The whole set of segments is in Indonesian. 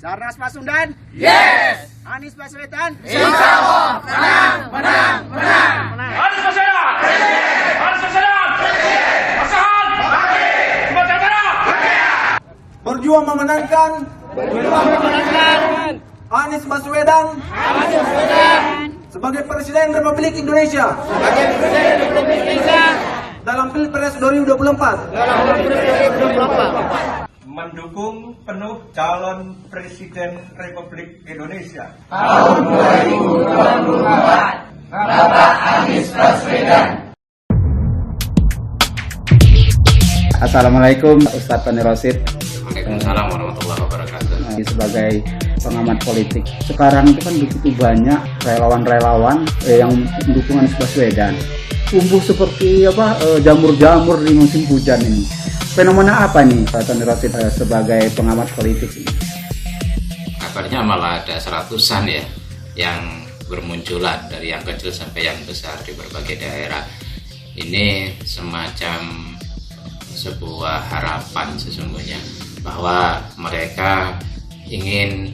Sarnas Pasundan, Yes! Anies Baswedan, Insya Allah menang, menang, menang. Anies Baswedan! Anies Baswedan! Pasangan! Sumatera Barat! Berjuang memenangkan Anies Baswedan sebagai Presiden Republik Indonesia dalam Pilpres 2024. Mendukung penuh calon Presiden Republik Indonesia Tahun 2024, Bapak Anies Baswedan. Assalamualaikum Ustadz Tony Rosid. Waalaikumsalam warahmatullahi wabarakatuh. Sebagai pengamat politik, sekarang itu kan begitu banyak relawan-relawan yang mendukung Anies Baswedan. Tumbuh seperti jamur-jamur di musim hujan ini. Fenomena apa nih Pak Tony Rosid sebagai pengamat politik ini? Kabarnya malah ada seratusan ya yang bermunculan dari yang kecil sampai yang besar di berbagai daerah. Ini semacam sebuah harapan sesungguhnya bahwa mereka ingin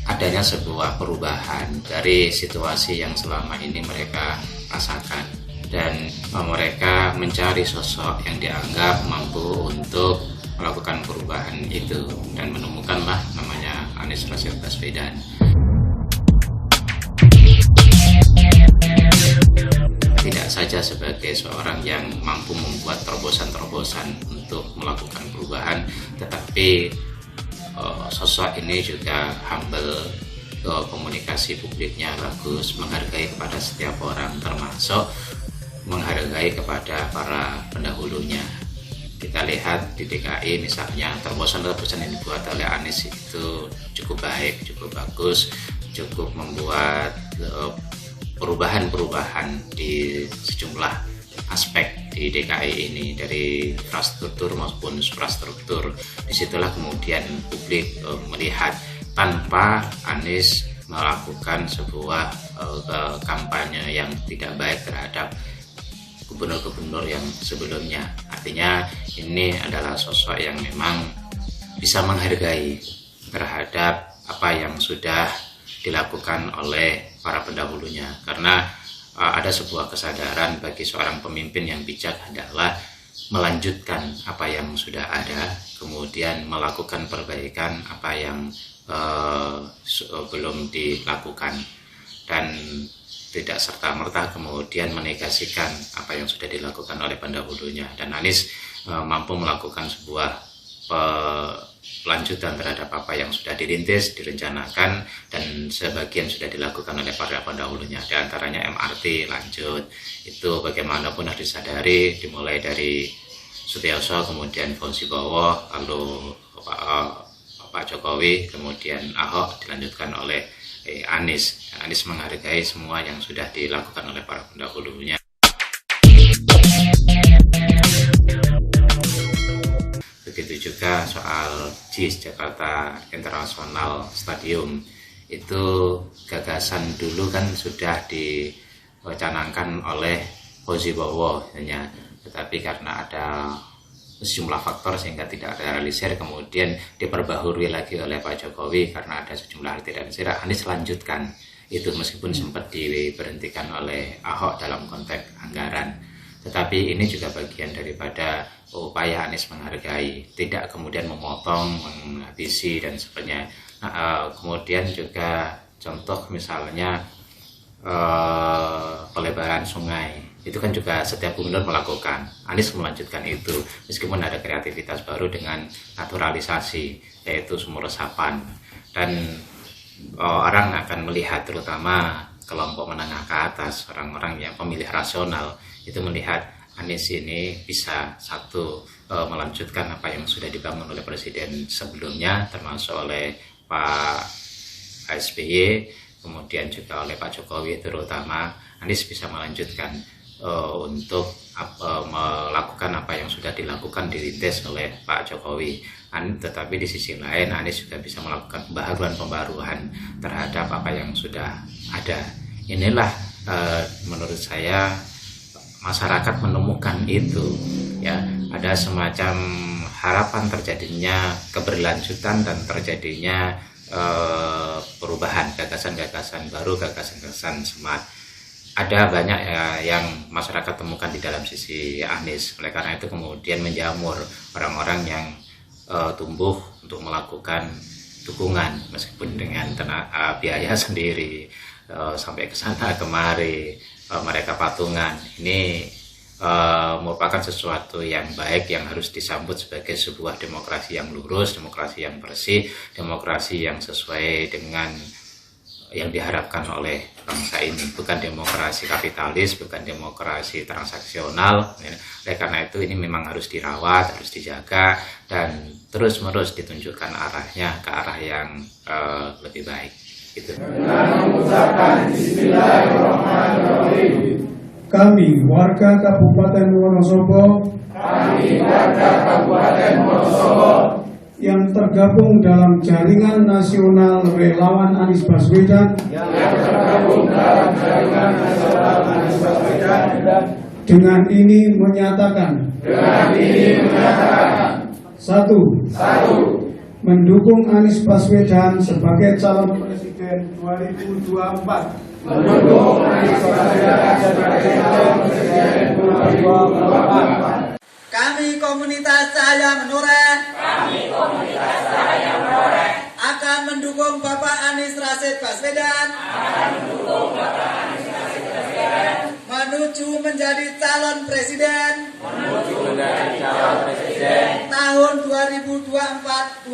adanya sebuah perubahan dari situasi yang selama ini mereka rasakan, dan mereka mencari sosok yang dianggap mampu untuk melakukan perubahan itu, dan menemukanlah namanya Anies Rashid Baswedan. Tidak saja sebagai seorang yang mampu membuat terobosan-terobosan untuk melakukan perubahan, tetapi sosok ini juga humble, komunikasi publiknya bagus, menghargai kepada setiap orang, termasuk menghargai kepada para pendahulunya. Kita lihat di DKI misalnya, terobosan-terobosan yang dibuat oleh Anies itu cukup baik, cukup bagus, cukup membuat perubahan-perubahan di sejumlah aspek di DKI ini, dari infrastruktur maupun suprastruktur. Disitulah kemudian publik melihat tanpa Anies melakukan sebuah kampanye yang tidak baik terhadap gubernur-gubernur yang sebelumnya. Artinya ini adalah sosok yang memang bisa menghargai terhadap apa yang sudah dilakukan oleh para pendahulunya, karena ada sebuah kesadaran bagi seorang pemimpin yang bijak adalah melanjutkan apa yang sudah ada, kemudian melakukan perbaikan apa yang belum dilakukan, dan tidak serta-merta kemudian menegasikan apa yang sudah dilakukan oleh pendahulunya. Dan Anies mampu melakukan sebuah lanjutan terhadap apa yang sudah dirintis, direncanakan, dan sebagian sudah dilakukan oleh para pendahulunya. Di antaranya MRT lanjut, itu bagaimanapun harus disadari, dimulai dari Sutioso, kemudian Fauzi Bowo, lalu Pak Jokowi, kemudian Ahok, dilanjutkan oleh Anies. Anies menghargai semua yang sudah dilakukan oleh para pendahulunya. Begitu juga soal JIS, Jakarta International Stadium. Itu gagasan dulu kan sudah dicanangkan oleh Fauzi Bowo hanya, tetapi karena ada sejumlah faktor sehingga tidak realisir, kemudian diperbaharui lagi oleh Pak Jokowi karena ada sejumlah hal tidak realisir. Anies lanjutkan itu meskipun sempat diberhentikan oleh Ahok dalam konteks anggaran. Tetapi ini juga bagian daripada upaya Anies menghargai, tidak kemudian memotong, menghabisi dan sebagainya. Kemudian juga contoh misalnya pelebaran sungai, itu kan juga setiap gubernur melakukan. Anies melanjutkan itu meskipun ada kreativitas baru dengan naturalisasi, yaitu sumur resapan. Dan orang akan melihat, terutama kelompok menengah ke atas, orang-orang yang pemilih rasional, itu melihat Anies ini bisa satu melanjutkan apa yang sudah dibangun oleh presiden sebelumnya, termasuk oleh Pak SBY, kemudian juga oleh Pak Jokowi terutama. Anies bisa melanjutkan untuk melakukan apa yang sudah dilakukan dirintis oleh Pak Jokowi. Tetapi di sisi lain Anies juga bisa melakukan pembaharuan terhadap apa yang sudah ada. Inilah menurut saya masyarakat menemukan itu, ya, ada semacam harapan terjadinya keberlanjutan dan terjadinya perubahan, gagasan-gagasan baru, gagasan-gagasan smart. Ada banyak yang masyarakat temukan di dalam sisi Anies. Oleh karena itu kemudian menjamur orang-orang yang tumbuh untuk melakukan dukungan meskipun dengan biaya sendiri, sampai ke sana kemari, mereka patungan. Ini merupakan sesuatu yang baik yang harus disambut sebagai sebuah demokrasi yang lurus, demokrasi yang bersih, demokrasi yang sesuai dengan yang diharapkan oleh bangsa ini. Bukan demokrasi kapitalis, bukan demokrasi transaksional. Oleh karena itu ini memang harus dirawat, harus dijaga, dan terus-menerus ditunjukkan arahnya ke arah yang lebih baik. Gitu. Kami warga Kabupaten Wonosobo yang tergabung dalam Jaringan Nasional Relawan Anies Baswedan dengan ini menyatakan satu, mendukung Anies Baswedan sebagai calon presiden 2024. Kami komunitas Cahaya Menoreh akan mendukung Bapak Anies Rashid Baswedan menuju menjadi calon presiden tahun 2024-2029.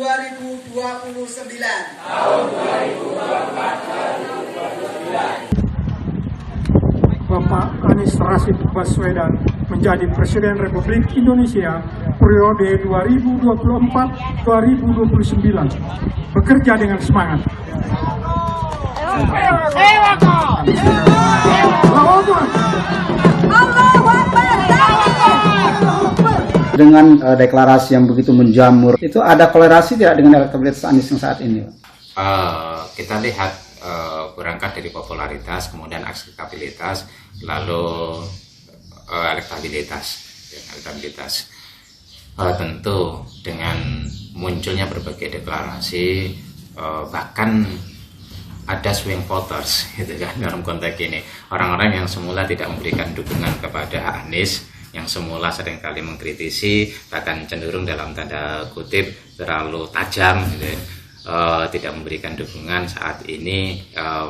Bapak Anies Rashid Baswedan menjadi Presiden Republik Indonesia periode 2024-2029. Bekerja dengan semangat. Dengan deklarasi yang begitu menjamur, itu ada kolerasi tidak dengan elektabilitas Anies yang saat ini? Kita lihat berangkat dari popularitas, kemudian akseptabilitas, lalu elektabilitas. Tentu dengan munculnya berbagai deklarasi, bahkan ada swing voters, gitu kan, dalam konteks ini. Orang-orang yang semula tidak memberikan dukungan kepada Anies, yang semula seringkali mengkritisi, bahkan cenderung dalam tanda kutip terlalu tajam, gitu, tidak memberikan dukungan, saat ini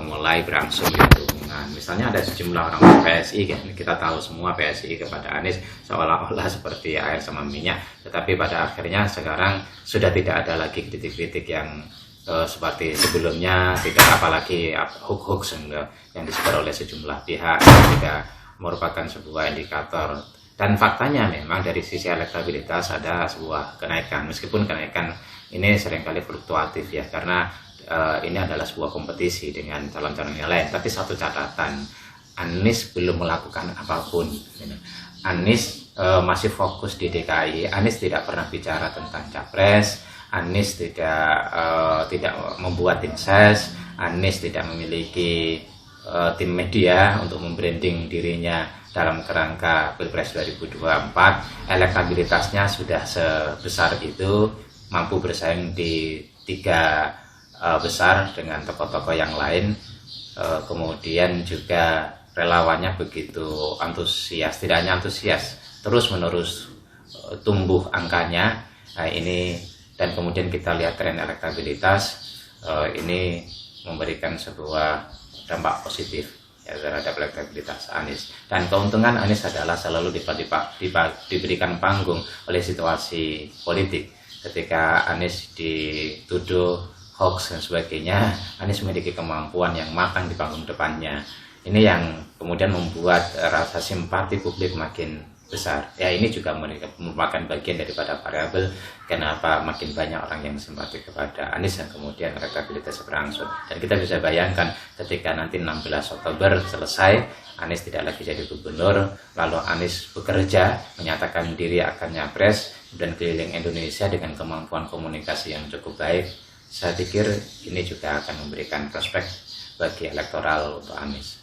mulai berangsur dukungan. Misalnya ada sejumlah orang PSI, kan? Kita tahu semua PSI kepada Anies seolah-olah seperti air sama minyak, tetapi pada akhirnya sekarang sudah tidak ada lagi kritik-kritik yang seperti sebelumnya, tidak apalagi hoax yang disebar oleh sejumlah pihak, juga merupakan sebuah indikator. Dan faktanya memang dari sisi elektabilitas ada sebuah kenaikan, meskipun kenaikan ini seringkali fluktuatif ya, karena ini adalah sebuah kompetisi dengan calon-calon yang lain. Tapi satu catatan, Anies belum melakukan apapun. Anies masih fokus di DKI. Anies tidak pernah bicara tentang capres. Anies tidak membuat tim ses. Anies tidak memiliki tim media untuk membranding dirinya dalam kerangka Pilpres 2024. Elektabilitasnya sudah sebesar itu, mampu bersaing di 3 besar dengan tokoh-tokoh yang lain. Kemudian juga relawannya begitu antusias, tidak hanya antusias, terus-menerus tumbuh angkanya. Ini dan kemudian kita lihat tren elektabilitas, ini memberikan sebuah dampak positif terhadap elektabilitas Anies. Dan keuntungan Anies adalah selalu diberikan panggung oleh situasi politik. Ketika Anies dituduh hoax dan sebagainya, Anies memiliki kemampuan yang matang di panggung depannya. Ini yang kemudian membuat rasa simpati publik makin besar. Ya, ini juga merupakan bagian daripada variabel kenapa makin banyak orang yang simpati kepada Anies dan kemudian elektabilitas berangsur. Dan kita bisa bayangkan ketika nanti 16 Oktober selesai, Anies tidak lagi jadi gubernur, lalu Anies bekerja, menyatakan diri akan nyapres, dan keliling Indonesia dengan kemampuan komunikasi yang cukup baik. Saya pikir ini juga akan memberikan prospek bagi elektoral untuk Anies.